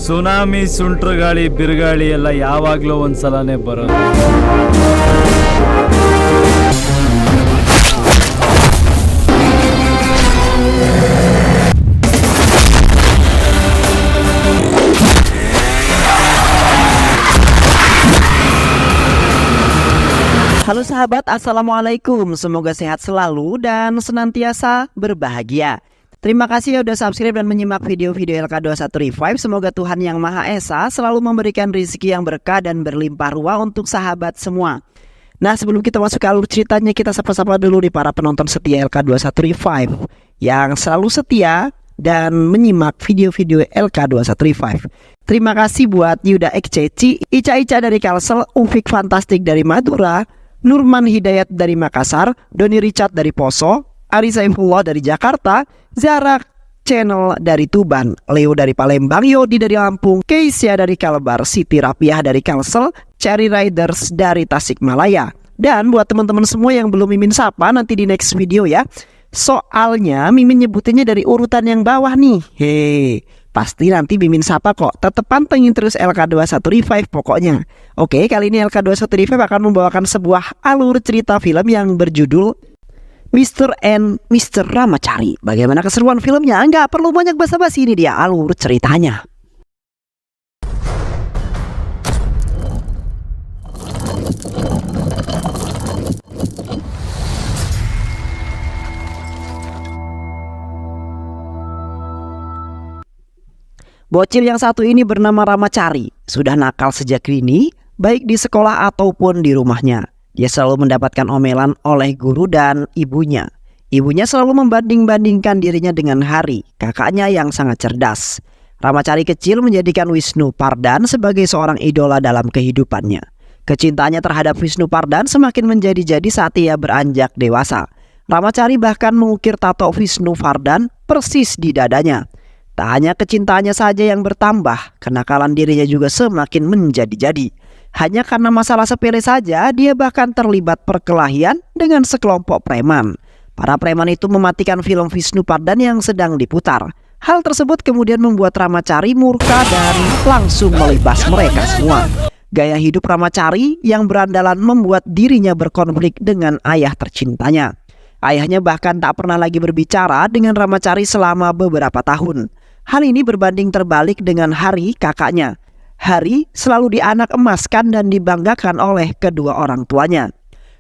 ಸುನಾಮಿ, ಸುಂಟ್ರಗಾಳಿ, ಬಿರುಗಾಳಿ ಎಲ್ಲ ಯಾವಾಗಲೂ ಒಂದ್ಸಲನೇ ಬರೋದು. Halo sahabat, assalamualaikum. Semoga sehat selalu dan senantiasa berbahagia. Terima kasih ya udah subscribe dan menyimak video-video LK21 Revive. Semoga Tuhan Yang Maha Esa selalu memberikan rezeki yang berkah dan berlimpah ruah untuk sahabat semua. Nah, sebelum kita masuk ke alur ceritanya, kita sapa-sapa dulu di para penonton setia LK21 Revive yang selalu setia dan menyimak video-video LK21 Revive. Terima kasih buat Yuda XCC, Ica-Ica dari Kalsel, Ufik Fantastik dari Madura, Nurman Hidayat dari Makassar, Doni Richard dari Poso, Ari Saifullah dari Jakarta, Zara Channel dari Tuban, Leo dari Palembang, Yodi dari Lampung, Keisha dari Kalbar, Siti Rapiah dari Kalsel, Cherry Riders dari Tasikmalaya. Dan buat teman-teman semua yang belum Mimin sapa, nanti di next video ya. Soalnya Mimin nyebutinnya dari urutan yang bawah nih. Pasti nanti Mimin sapa kok. Tetep pantengin terus LK21 Revive pokoknya. Oke, kali ini LK21 Revive akan membawakan sebuah alur cerita film yang berjudul Mr. and Mr. Ramacari. Bagaimana keseruan filmnya? Nggak perlu banyak basa-basi, ini dia alur ceritanya. Bocil yang satu ini bernama Ramacari. Sudah nakal sejak dini, baik di sekolah ataupun di rumahnya. Dia selalu mendapatkan omelan oleh guru dan ibunya. Ibunya selalu membanding-bandingkan dirinya dengan Hari, kakaknya yang sangat cerdas. Ramacari kecil menjadikan Wisnu Pardan sebagai seorang idola dalam kehidupannya. Kecintaannya terhadap Wisnu Pardan semakin menjadi-jadi saat ia beranjak dewasa. Ramacari bahkan mengukir tato Wisnu Pardan persis di dadanya. Tak hanya kecintaannya saja yang bertambah, kenakalan dirinya juga semakin menjadi-jadi. Hanya karena masalah sepele saja, dia bahkan terlibat perkelahian dengan sekelompok preman. Para preman itu mematikan film Wisnu Pardan yang sedang diputar. Hal tersebut kemudian membuat Ramacari murka dan langsung melibas mereka semua. Gaya hidup Ramacari yang berandalan membuat dirinya berkonflik dengan ayah tercintanya. Ayahnya bahkan tak pernah lagi berbicara dengan Ramacari selama beberapa tahun. Hal ini berbanding terbalik dengan Hari, kakaknya. Hari selalu dianak emaskan dan dibanggakan oleh kedua orang tuanya.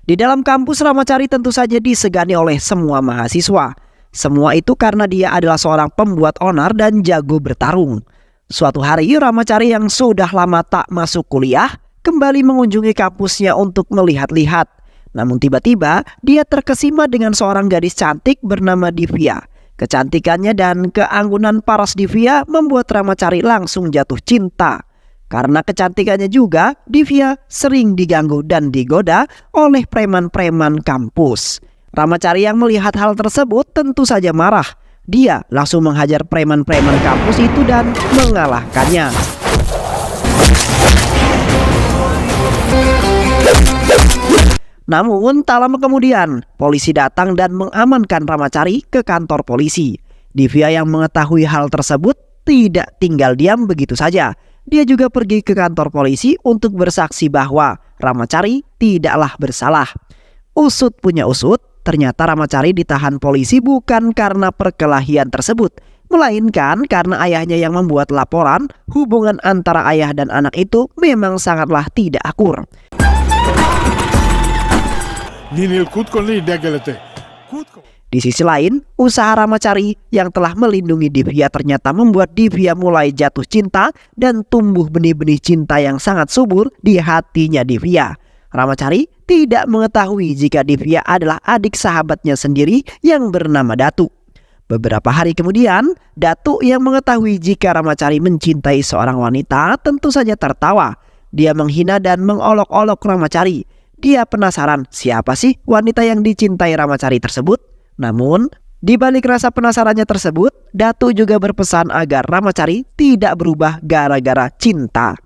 Di dalam kampus, Ramacari tentu saja disegani oleh semua mahasiswa. Semua itu karena dia adalah seorang pembuat onar dan jago bertarung. Suatu hari, Ramacari yang sudah lama tak masuk kuliah kembali mengunjungi kampusnya untuk melihat-lihat. Namun tiba-tiba dia terkesima dengan seorang gadis cantik bernama Divya. Kecantikannya dan keanggunan paras Divya membuat Ramacari langsung jatuh cinta. Karena kecantikannya juga, Divya sering diganggu dan digoda oleh preman-preman kampus. Ramacari yang melihat hal tersebut tentu saja marah. Dia langsung menghajar preman-preman kampus itu dan mengalahkannya. Namun tak lama kemudian, polisi datang dan mengamankan Ramacari ke kantor polisi. Divya yang mengetahui hal tersebut tidak tinggal diam begitu saja. Dia juga pergi ke kantor polisi untuk bersaksi bahwa Ramacari tidaklah bersalah. Usut punya usut, ternyata Ramacari ditahan polisi bukan karena perkelahian tersebut, melainkan karena ayahnya yang membuat laporan hubungan antara ayah dan anak itu memang sangatlah tidak akur. Di sisi lain, usaha Ramacari yang telah melindungi Divya ternyata membuat Divya mulai jatuh cinta dan tumbuh benih-benih cinta yang sangat subur di hatinya Divya. Ramacari tidak mengetahui jika Divya adalah adik sahabatnya sendiri yang bernama Datu. Beberapa hari kemudian, Datu yang mengetahui jika Ramacari mencintai seorang wanita tentu saja tertawa. Dia menghina dan mengolok-olok Ramacari. Dia penasaran siapa sih wanita yang dicintai Ramacari tersebut. Namun, di balik rasa penasarannya tersebut, Datu juga berpesan agar Ramacari tidak berubah gara-gara cinta.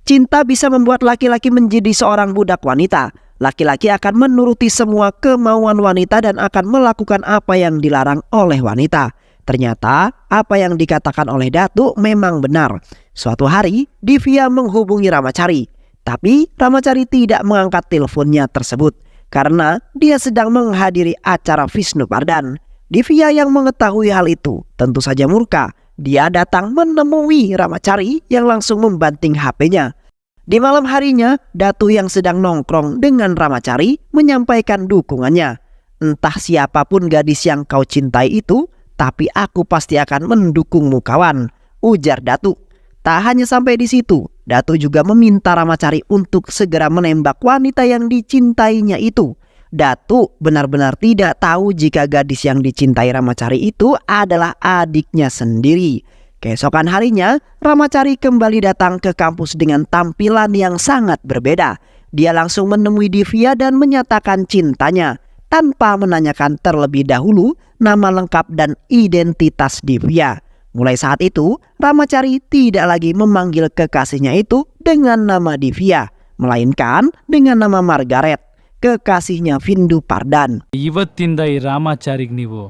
Cinta bisa membuat laki-laki menjadi seorang budak wanita. Laki-laki akan menuruti semua kemauan wanita dan akan melakukan apa yang dilarang oleh wanita. Ternyata apa yang dikatakan oleh Datu memang benar. Suatu hari, Divya menghubungi Ramacari. Tapi Ramacari tidak mengangkat teleponnya tersebut karena dia sedang menghadiri acara Wisnupardan. Divya yang mengetahui hal itu tentu saja murka. Dia datang menemui Ramacari yang langsung membanting HP-nya. Di malam harinya, Datu yang sedang nongkrong dengan Ramacari menyampaikan dukungannya. "Entah siapapun gadis yang kau cintai itu, tapi aku pasti akan mendukungmu kawan," ujar Datu. Tak hanya sampai di situ, Datu juga meminta Ramacari untuk segera menembak wanita yang dicintainya itu. Datu benar-benar tidak tahu jika gadis yang dicintai Ramacari itu adalah adiknya sendiri. Keesokan harinya, Ramacari kembali datang ke kampus dengan tampilan yang sangat berbeda. Dia langsung menemui Divya dan menyatakan cintanya tanpa menanyakan terlebih dahulu nama lengkap dan identitas Divya. Mulai saat itu, Ramacari tidak lagi memanggil kekasihnya itu dengan nama Divya, melainkan dengan nama Margaret, kekasihnya Wisnupardan. ಇವತ್ತಿಂದ ಈ ರಾಮಾಚಾರಿಗೆ ನೀವು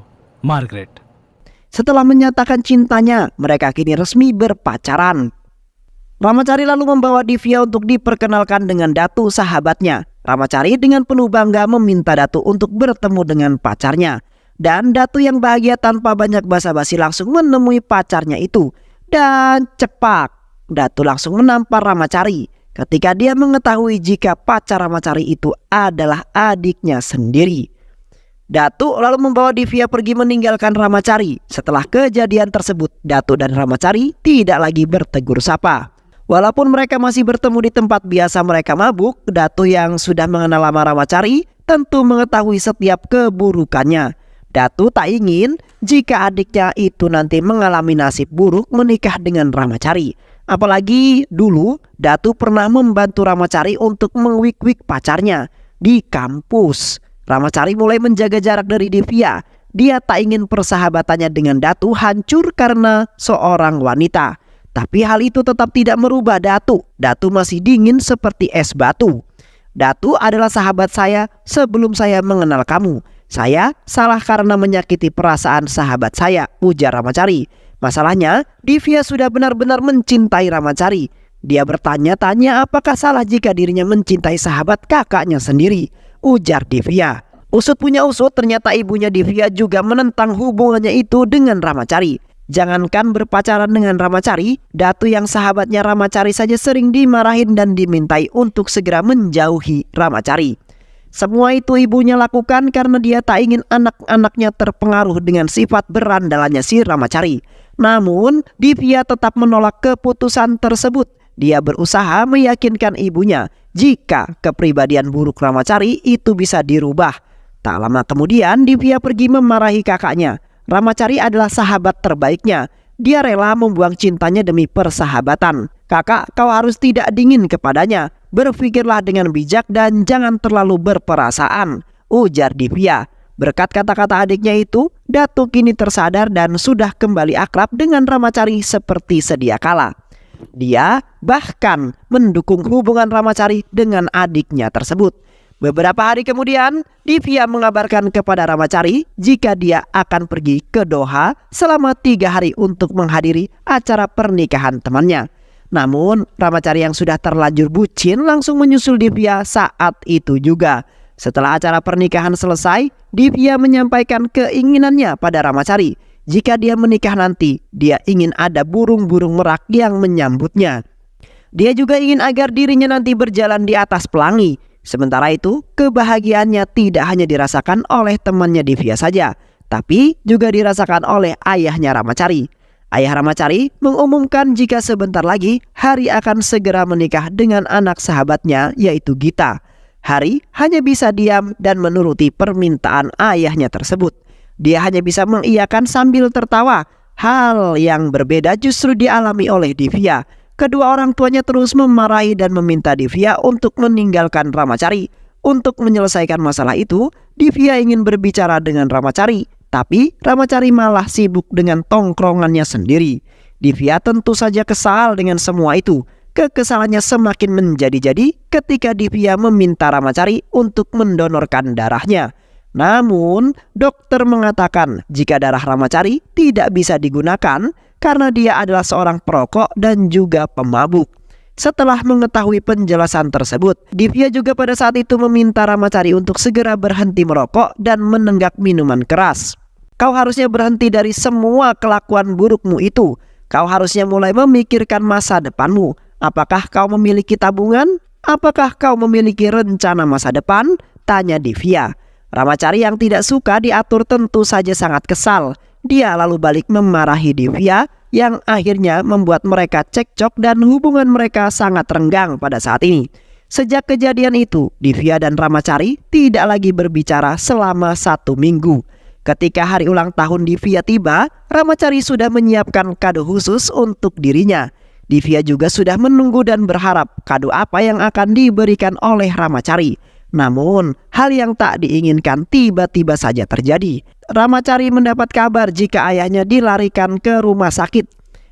Margaret. Setelah menyatakan cintanya, mereka kini resmi berpacaran. Ramacari lalu membawa Divya untuk diperkenalkan dengan Datu sahabatnya. Ramacari dengan penuh bangga meminta Datu untuk bertemu dengan pacarnya. Dan Datu yang bahagia tanpa banyak basa-basi langsung menemui pacarnya itu. Dan cepat, Datu langsung menampar Ramacari ketika dia mengetahui jika pacar Ramacari itu adalah adiknya sendiri. Datu lalu membawa Divya pergi meninggalkan Ramacari. Setelah kejadian tersebut, Datu dan Ramacari tidak lagi bertegur sapa. Walaupun mereka masih bertemu di tempat biasa mereka mabuk, Datu yang sudah mengenal lama Ramacari tentu mengetahui setiap keburukannya. Datu tak ingin jika adiknya itu nanti mengalami nasib buruk menikah dengan Ramacari. Apalagi dulu Datu pernah membantu Ramacari untuk mengwik-wik pacarnya di kampus. Ramacari mulai menjaga jarak dari Divya. Dia tak ingin persahabatannya dengan Datu hancur karena seorang wanita. Tapi hal itu tetap tidak merubah Datu. Datu masih dingin seperti es batu. "Datu adalah sahabat saya sebelum saya mengenal kamu. Saya salah karena menyakiti perasaan sahabat saya," ujar Ramacari. Masalahnya, Divya sudah benar-benar mencintai Ramacari. Dia bertanya-tanya apakah salah jika dirinya mencintai sahabat kakaknya sendiri, ujar Divya. Usut punya usut, ternyata ibunya Divya juga menentang hubungannya itu dengan Ramacari. Jangankan berpacaran dengan Ramacari, Datu yang sahabatnya Ramacari saja sering dimarahin dan dimintai untuk segera menjauhi Ramacari. Semua itu ibunya lakukan karena dia tak ingin anak-anaknya terpengaruh dengan sifat berandalannya si Ramacari. Namun, Divya tetap menolak keputusan tersebut. Dia berusaha meyakinkan ibunya jika kepribadian buruk Ramacari itu bisa dirubah. Tak lama kemudian, Divya pergi memarahi kakaknya. Ramacari adalah sahabat terbaiknya. Dia rela membuang cintanya demi persahabatan. "Kakak, kau harus tidak dingin kepadanya. Berpikirlah dengan bijak dan jangan terlalu berperasaan," ujar Divya. Berkat kata-kata adiknya itu, Datu kini tersadar dan sudah kembali akrab dengan Ramacari seperti sedia kala. Dia bahkan mendukung hubungan Ramacari dengan adiknya tersebut. Beberapa hari kemudian, Divya mengabarkan kepada Ramacari jika dia akan pergi ke Doha selama 3 hari untuk menghadiri acara pernikahan temannya. Namun, Ramacari yang sudah terlanjur bucin langsung menyusul Divya saat itu juga. Setelah acara pernikahan selesai, Divya menyampaikan keinginannya pada Ramacari. Jika dia menikah nanti, dia ingin ada burung-burung merak yang menyambutnya. Dia juga ingin agar dirinya nanti berjalan di atas pelangi. Sementara itu, kebahagiaannya tidak hanya dirasakan oleh temannya Divya saja, tapi juga dirasakan oleh ayahnya Ramacari. Ayah Ramacari mengumumkan jika sebentar lagi Hari akan segera menikah dengan anak sahabatnya yaitu Gita. Hari hanya bisa diam dan menuruti permintaan ayahnya tersebut. Dia hanya bisa mengiyakan sambil tertawa. Hal yang berbeda justru dialami oleh Divya. Kedua orang tuanya terus memarahi dan meminta Divya untuk meninggalkan Ramacari. Untuk menyelesaikan masalah itu, Divya ingin berbicara dengan Ramacari, tapi Ramacari malah sibuk dengan tongkrongannya sendiri. Divya tentu saja kesal dengan semua itu. Kekesalannya semakin menjadi-jadi ketika Divya meminta Ramacari untuk mendonorkan darahnya. Namun, dokter mengatakan jika darah Ramacari tidak bisa digunakan karena dia adalah seorang perokok dan juga pemabuk. Setelah mengetahui penjelasan tersebut, Divya juga pada saat itu meminta Ramacari untuk segera berhenti merokok dan menenggak minuman keras. Kau harusnya berhenti dari semua kelakuan burukmu itu. Kau harusnya mulai memikirkan masa depanmu. Apakah kau memiliki tabungan? Apakah kau memiliki rencana masa depan? Tanya Divya. Ramacari yang tidak suka diatur tentu saja sangat kesal. Dia lalu balik memarahi Divya yang akhirnya membuat mereka cekcok dan hubungan mereka sangat renggang pada saat ini. Sejak kejadian itu, Divya dan Ramacari tidak lagi berbicara selama 1 minggu. Ketika hari ulang tahun Divya tiba, Ramacari sudah menyiapkan kado khusus untuk dirinya. Divya juga sudah menunggu dan berharap kado apa yang akan diberikan oleh Ramacari. Namun, hal yang tak diinginkan tiba-tiba saja terjadi. Ramacari mendapat kabar jika ayahnya dilarikan ke rumah sakit.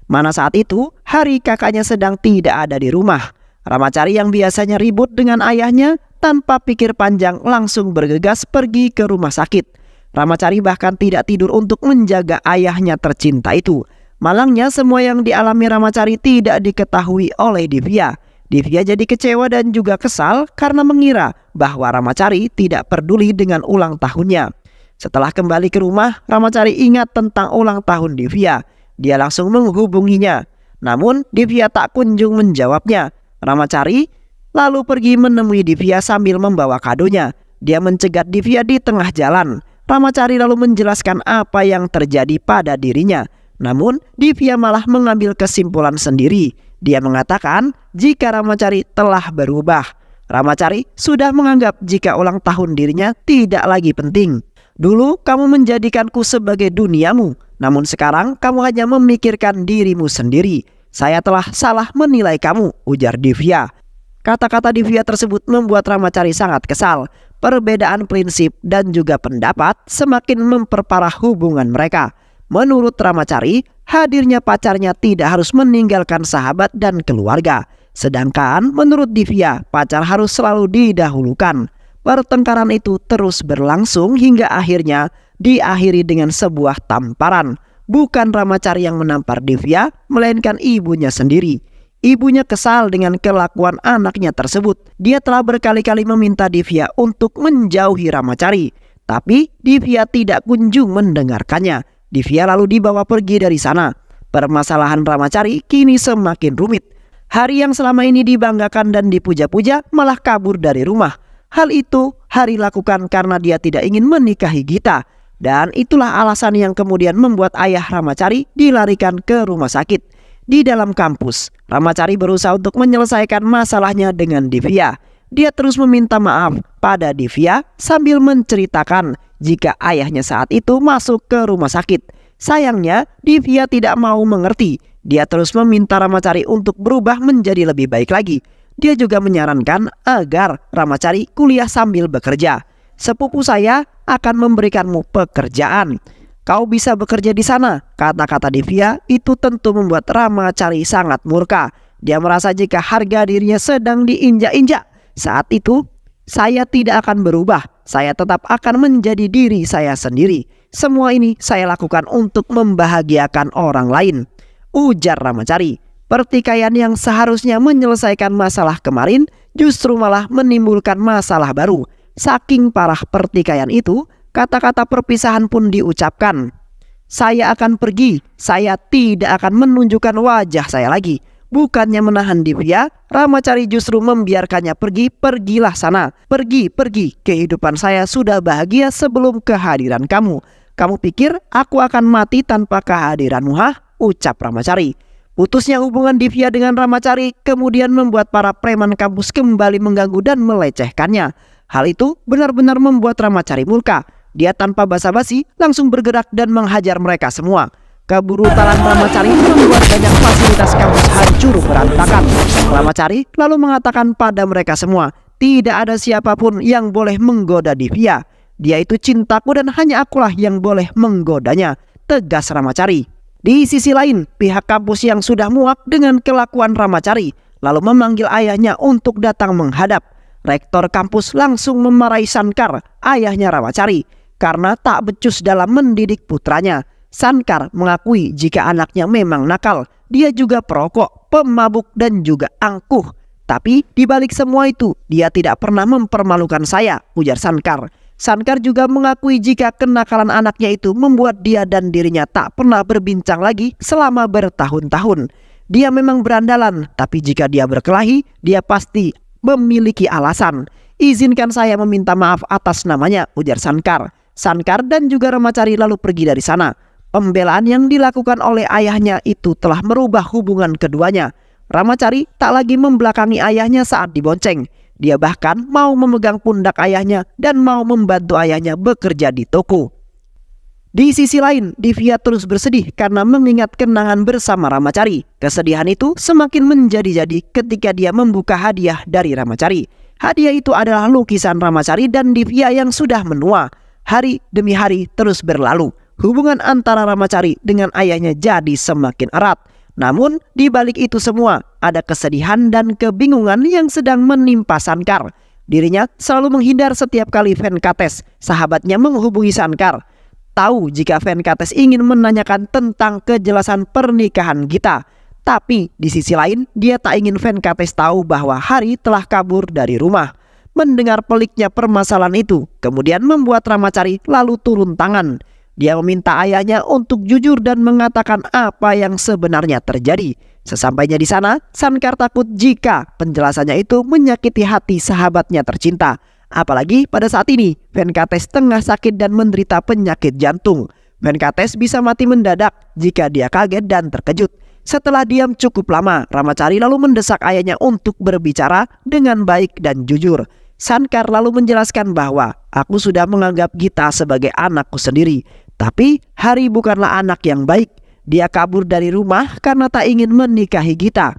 Mana saat itu, Hari kakaknya sedang tidak ada di rumah. Ramacari yang biasanya ribut dengan ayahnya, tanpa pikir panjang langsung bergegas pergi ke rumah sakit. Ramacari bahkan tidak tidur untuk menjaga ayahnya tercinta itu. Malangnya semua yang dialami Ramacari tidak diketahui oleh Divya. Divya jadi kecewa dan juga kesal karena mengira bahwa Ramacari tidak peduli dengan ulang tahunnya. Setelah kembali ke rumah, Ramacari ingat tentang ulang tahun Divya. Dia langsung menghubunginya. Namun Divya tak kunjung menjawabnya. Ramacari lalu pergi menemui Divya sambil membawa kadonya. Dia mencegat Divya di tengah jalan. Ramacari lalu menjelaskan apa yang terjadi pada dirinya. Namun Divya malah mengambil kesimpulan sendiri. Dia mengatakan jika Ramacari telah berubah. Ramacari sudah menganggap jika ulang tahun dirinya tidak lagi penting. Dulu kamu menjadikanku sebagai duniamu, namun sekarang kamu hanya memikirkan dirimu sendiri. Saya telah salah menilai kamu, ujar Divya. Kata-kata Divya tersebut membuat Ramacari sangat kesal. Perbedaan prinsip dan juga pendapat semakin memperparah hubungan mereka. Menurut Ramacari, hadirnya pacarnya tidak harus meninggalkan sahabat dan keluarga. Sedangkan menurut Divya, pacar harus selalu didahulukan. Pertengkaran itu terus berlangsung hingga akhirnya diakhiri dengan sebuah tamparan. Bukan Ramacari yang menampar Divya, melainkan ibunya sendiri. Ibunya kesal dengan kelakuan anaknya tersebut. Dia telah berkali-kali meminta Divya untuk menjauhi Ramacari, tapi Divya tidak kunjung mendengarkannya. Divya lalu dibawa pergi dari sana. Permasalahan Ramacari kini semakin rumit. Hari yang selama ini dibanggakan dan dipuja-puja malah kabur dari rumah. Hal itu Hari lakukan karena dia tidak ingin menikahi Gita. Dan itulah alasan yang kemudian membuat ayah Ramacari dilarikan ke rumah sakit. Di dalam kampus, Ramacari berusaha untuk menyelesaikan masalahnya dengan Divya. Dia terus meminta maaf pada Divya sambil menceritakan jika ayahnya saat itu masuk ke rumah sakit. Sayangnya, Divya tidak mau mengerti. Dia terus meminta Ramacari untuk berubah menjadi lebih baik lagi. Dia juga menyarankan agar Ramacari kuliah sambil bekerja. Sepupu saya akan memberikanmu pekerjaan. Kau bisa bekerja di sana, kata-kata Divya itu tentu membuat Ramacari sangat murka. Dia merasa jika harga dirinya sedang diinjak-injak. Saat itu, saya tidak akan berubah. Saya tetap akan menjadi diri saya sendiri. Semua ini saya lakukan untuk membahagiakan orang lain, ujar Ramacari. Pertikaian yang seharusnya menyelesaikan masalah kemarin justru malah menimbulkan masalah baru. Saking parah pertikaian itu, kata-kata perpisahan pun diucapkan. Saya akan pergi, saya tidak akan menunjukkan wajah saya lagi. Bukannya menahan Divya, Ramacari justru membiarkannya pergi. Pergilah sana, pergi. Kehidupan saya sudah bahagia sebelum kehadiran kamu. Kamu pikir aku akan mati tanpa kehadiranmu, hah? Ucap Ramacari. Putusnya hubungan Divya dengan Ramacari kemudian membuat para preman kampus kembali mengganggu dan melecehkannya. Hal itu benar-benar membuat Ramacari murka. Dia tanpa basa-basi langsung bergerak dan menghajar mereka semua. Kebrutalan Ramacari membuat banyak fasilitas kampus hancur berantakan. Ramacari lalu mengatakan pada mereka semua, tidak ada siapapun yang boleh menggoda Divya. Dia itu cintaku dan hanya akulah yang boleh menggodanya, tegas Ramacari. Di sisi lain, pihak kampus yang sudah muak dengan kelakuan Ramacari lalu memanggil ayahnya untuk datang menghadap. Rektor kampus langsung memarahi Sankar, ayahnya Ramacari, karena tak becus dalam mendidik putranya. Sankar mengakui jika anaknya memang nakal. Dia juga perokok, pemabuk, dan juga angkuh. Tapi di balik semua itu, dia tidak pernah mempermalukan saya, ujar Sankar. Sankar juga mengakui jika kenakalan anaknya itu membuat dia dan dirinya tak pernah berbincang lagi selama bertahun-tahun. Dia memang berandalan, tapi jika dia berkelahi, dia pasti memiliki alasan. Izinkan saya meminta maaf atas namanya, ujar Sankar. Sankar dan juga Ramachari lalu pergi dari sana. Pembelaan yang dilakukan oleh ayahnya itu telah merubah hubungan keduanya. Ramachari tak lagi membelakangi ayahnya saat dibonceng. Dia bahkan mau memegang pundak ayahnya dan mau membantu ayahnya bekerja di toko. Di sisi lain, Divya terus bersedih karena mengingat kenangan bersama Ramachari. Kesedihan itu semakin menjadi-jadi ketika dia membuka hadiah dari Ramachari. Hadiah itu adalah lukisan Ramachari dan Divya yang sudah menua. Hari demi hari terus berlalu. Hubungan antara Ramachari dengan ayahnya jadi semakin erat. Namun di balik itu semua ada kesedihan dan kebingungan yang sedang menimpa Sankar. Dirinya selalu menghindar setiap kali Venkates, sahabatnya, menghubungi Sankar. Tahu jika Venkates ingin menanyakan tentang kejelasan pernikahan kita. Tapi di sisi lain dia tak ingin Venkates tahu bahwa Hari telah kabur dari rumah. Mendengar peliknya permasalahan itu kemudian membuat Ramachari lalu turun tangan. Dia meminta ayahnya untuk jujur dan mengatakan apa yang sebenarnya terjadi. Sesampainya di sana, Sankar takut jika penjelasannya itu menyakiti hati sahabatnya tercinta. Apalagi pada saat ini, Venkates tengah sakit dan menderita penyakit jantung. Venkates bisa mati mendadak jika dia kaget dan terkejut. Setelah diam cukup lama, Ramachari lalu mendesak ayahnya untuk berbicara dengan baik dan jujur. Sankar lalu menjelaskan bahwa aku sudah menganggap Gita sebagai anakku sendiri. Tapi Hari bukanlah anak yang baik. Dia kabur dari rumah karena tak ingin menikahi Gita.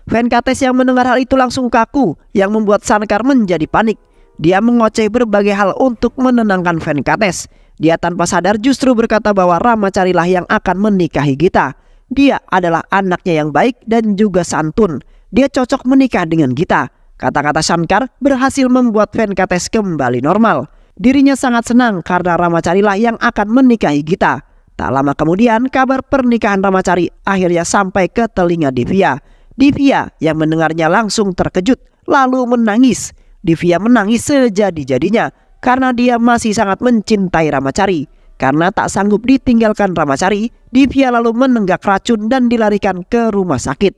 Venkates yang mendengar hal itu langsung kaku, yang membuat Sankar menjadi panik. Dia mengoceh berbagai hal untuk menenangkan Venkates. Dia tanpa sadar justru berkata bahwa Ramachari lah yang akan menikahi Gita. Dia adalah anaknya yang baik dan juga santun. Dia cocok menikah dengan Gita. Kata-kata Sankar berhasil membuat Venkates kembali normal. Dirinya sangat senang karena Ramachari lah yang akan menikahi Gita. Tak lama kemudian kabar pernikahan Ramachari akhirnya sampai ke telinga Divya. Divya yang mendengarnya langsung terkejut lalu menangis. Divya menangis sejadi-jadinya karena dia masih sangat mencintai Ramachari. Karena tak sanggup ditinggalkan Ramachari, Divya lalu menenggak racun dan dilarikan ke rumah sakit.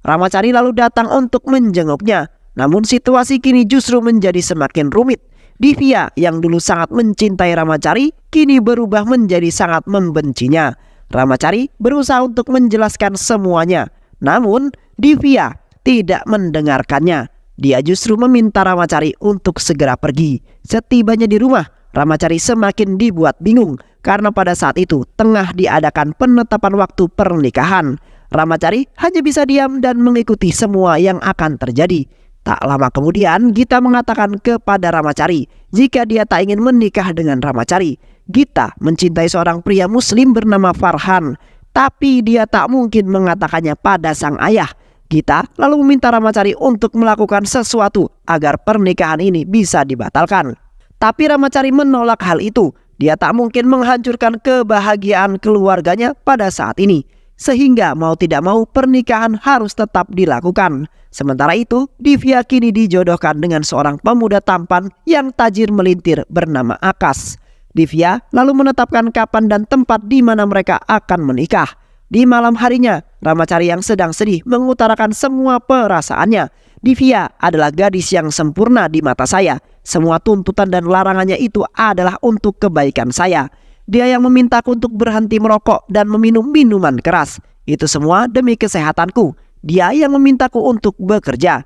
Ramachari lalu datang untuk menjenguknya. Namun situasi kini justru menjadi semakin rumit. Divya yang dulu sangat mencintai Ramachari kini berubah menjadi sangat membencinya. Ramachari berusaha untuk menjelaskan semuanya. Namun Divya tidak mendengarkannya. Dia justru meminta Ramachari untuk segera pergi. Setibanya di rumah, Ramachari semakin dibuat bingung karena pada saat itu tengah diadakan penetapan waktu pernikahan. Ramachari hanya bisa diam dan mengikuti semua yang akan terjadi. Tak lama kemudian Gita mengatakan kepada Ramachari jika dia tak ingin menikah dengan Ramachari. Gita mencintai seorang pria muslim bernama Farhan, tapi dia tak mungkin mengatakannya pada sang ayah. Gita lalu meminta Ramachari untuk melakukan sesuatu agar pernikahan ini bisa dibatalkan. Tapi Ramachari menolak hal itu. Dia tak mungkin menghancurkan kebahagiaan keluarganya pada saat ini. Sehingga mau tidak mau pernikahan harus tetap dilakukan. Sementara itu, Divya kini dijodohkan dengan seorang pemuda tampan yang tajir melintir bernama Akas. Divya lalu menetapkan kapan dan tempat di mana mereka akan menikah. Di malam harinya, Ramachari yang sedang sedih mengutarakan semua perasaannya. Divya adalah gadis yang sempurna di mata saya. Semua tuntutan dan larangannya itu adalah untuk kebaikan saya. Dia yang memintaku untuk berhenti merokok dan meminum minuman keras. Itu semua demi kesehatanku. Dia yang memintaku untuk bekerja.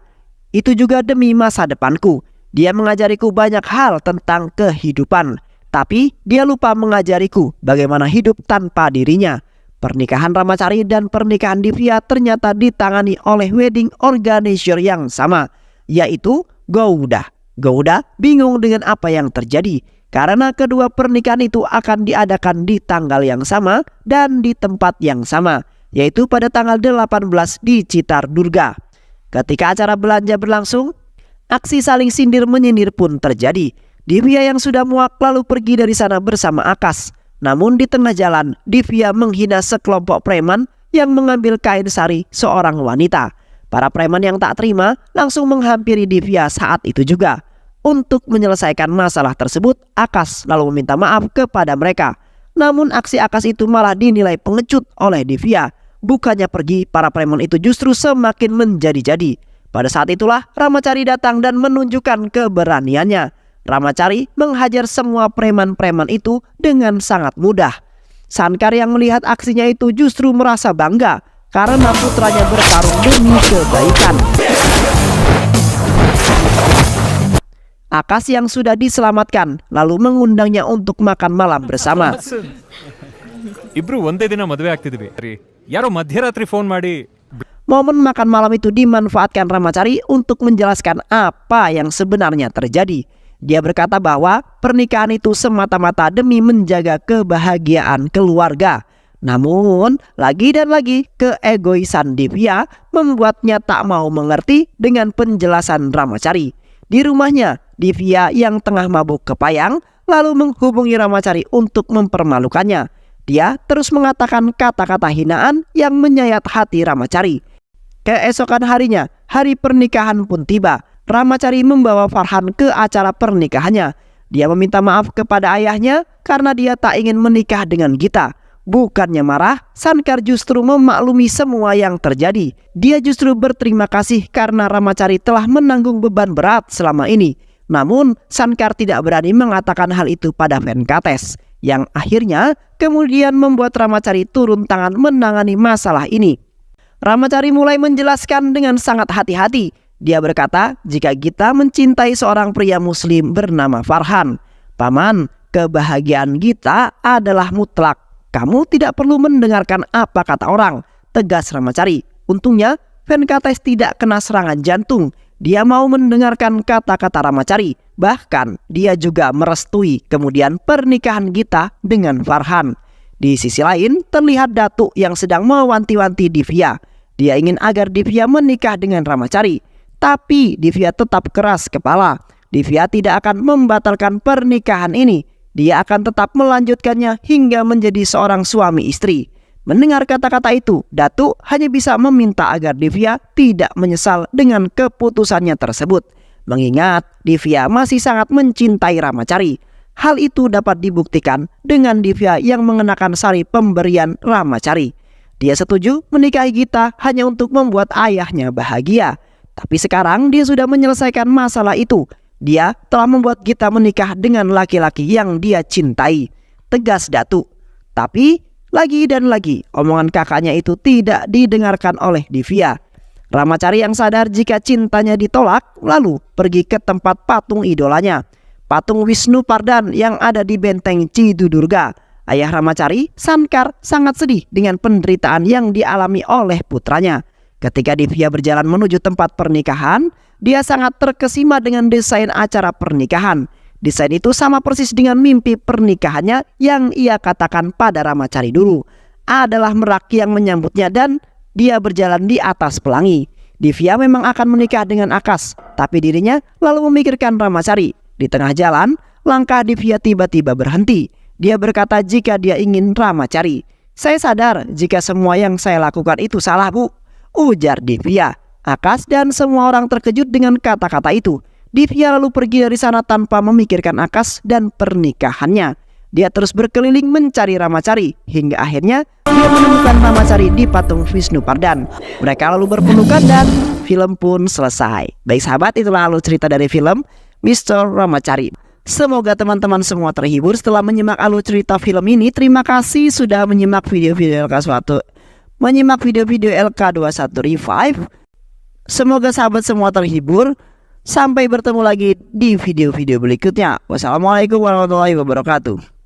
Itu juga demi masa depanku. Dia mengajariku banyak hal tentang kehidupan. Tapi dia lupa mengajariku bagaimana hidup tanpa dirinya. Pernikahan Ramachari dan pernikahan Divya ternyata ditangani oleh wedding organizer yang sama, yaitu Gouda. Gouda bingung dengan apa yang terjadi karena kedua pernikahan itu akan diadakan di tanggal yang sama dan di tempat yang sama, yaitu pada tanggal 18 di Citar Durga. Ketika acara belanja berlangsung, aksi saling sindir menyindir pun terjadi. Divya yang sudah muak lalu pergi dari sana bersama Akas. Namun di tengah jalan, Divya menghina sekelompok preman yang mengambil kain sari seorang wanita. Para preman yang tak terima langsung menghampiri Divya saat itu juga. Untuk menyelesaikan masalah tersebut, Akas lalu meminta maaf kepada mereka. Namun aksi Akas itu malah dinilai pengecut oleh Divya. Bukannya pergi, para preman itu justru semakin menjadi-jadi. Pada saat itulah Ramacari datang dan menunjukkan keberaniannya. Ramacari menghajar semua preman-preman itu dengan sangat mudah. Sankar yang melihat aksinya itu justru merasa bangga karena putranya bertarung demi kebaikan. Akas yang sudah diselamatkan lalu mengundangnya untuk makan malam bersama. ಇಬ್ರು ಒಂದೇ ದಿನ ಮದುವೆ ಆಗ್ತಿದ್ವಿ ಯಾರೋ ಮಧ್ಯರಾತ್ರಿ ಫೋನ್ ಮಾಡಿ. Momen makan malam itu dimanfaatkan Ramacari untuk menjelaskan apa yang sebenarnya terjadi. Dia berkata bahwa pernikahan itu semata-mata demi menjaga kebahagiaan keluarga. Namun lagi dan lagi keegoisan Divya membuatnya tak mau mengerti dengan penjelasan Ramacari. Di rumahnya, Divya yang tengah mabuk kepayang lalu menghubungi Ramacari untuk mempermalukannya. Dia terus mengatakan kata-kata hinaan yang menyayat hati Ramacari. Keesokan harinya, hari pernikahan pun tiba. Ramacari membawa Farhan ke acara pernikahannya. Dia meminta maaf kepada ayahnya karena dia tak ingin menikah dengan Gita. Bukannya marah, Sankar justru memaklumi semua yang terjadi. Dia justru berterima kasih karena Ramacari telah menanggung beban berat selama ini. Namun Sankar tidak berani mengatakan hal itu pada Venkates, yang akhirnya kemudian membuat Ramacari turun tangan menangani masalah ini. Ramacari mulai menjelaskan dengan sangat hati-hati. Dia berkata jika Gita mencintai seorang pria muslim bernama Farhan. Paman, kebahagiaan Gita adalah mutlak. Kamu tidak perlu mendengarkan apa kata orang, tegas Ramacari. Untungnya Venkates tidak kena serangan jantung. Dia mau mendengarkan kata-kata Ramacari. Bahkan dia juga merestui kemudian pernikahan Gita dengan Farhan. Di sisi lain terlihat Datuk yang sedang mewanti-wanti Divya. Dia ingin agar Divya menikah dengan Ramacari. Tapi Divya tetap keras kepala. Divya tidak akan membatalkan pernikahan ini. Dia akan tetap melanjutkannya hingga menjadi seorang suami istri. Mendengar kata-kata itu, Datuk hanya bisa meminta agar Divya tidak menyesal dengan keputusannya tersebut. Mengingat Divya masih sangat mencintai Ramacari. Hal itu dapat dibuktikan dengan Divya yang mengenakan sari pemberian Ramacari. Dia setuju menikahi Gita hanya untuk membuat ayahnya bahagia. Tapi sekarang dia sudah menyelesaikan masalah itu. Dia telah membuat Gita menikah dengan laki-laki yang dia cintai, tegas Datuk. Tapi lagi dan lagi omongan kakaknya itu tidak didengarkan oleh Divya. Ramacari yang sadar jika cintanya ditolak lalu pergi ke tempat patung idolanya, patung Wisnu Pardan yang ada di benteng Cidudurga. Ayah Ramacari, Sankar, sangat sedih dengan penderitaan yang dialami oleh putranya. Ketika Divya berjalan menuju tempat pernikahan, dia sangat terkesima dengan desain acara pernikahan. Desain itu sama persis dengan mimpi pernikahannya yang ia katakan pada Ramacari dulu. Adalah Merak yang menyambutnya dan dia berjalan di atas pelangi. Divya memang akan menikah dengan Akas, tapi dirinya lalu memikirkan Ramacari. Di tengah jalan, langkah Divya tiba-tiba berhenti. Dia berkata jika dia ingin Ramacari. Saya sadar jika semua yang saya lakukan itu salah, Bu, ujar Divya. Akas dan semua orang terkejut dengan kata-kata itu. Divya lalu pergi dari sana tanpa memikirkan Akas dan pernikahannya. Dia terus berkeliling mencari Ramacari hingga akhirnya dia menemukan Ramacari di patung Wisnu Pardan. Mereka lalu berpelukan dan film pun selesai. Baik sahabat, itulah alur cerita dari film Mr. Ramacari. Semoga teman-teman semua terhibur setelah menyimak alur cerita film ini. Terima kasih sudah menyimak video-video LK21, menyimak video-video LK21 Revive. Semoga sahabat semua terhibur. Sampai bertemu lagi di video-video berikutnya. Wassalamualaikum warahmatullahi wabarakatuh.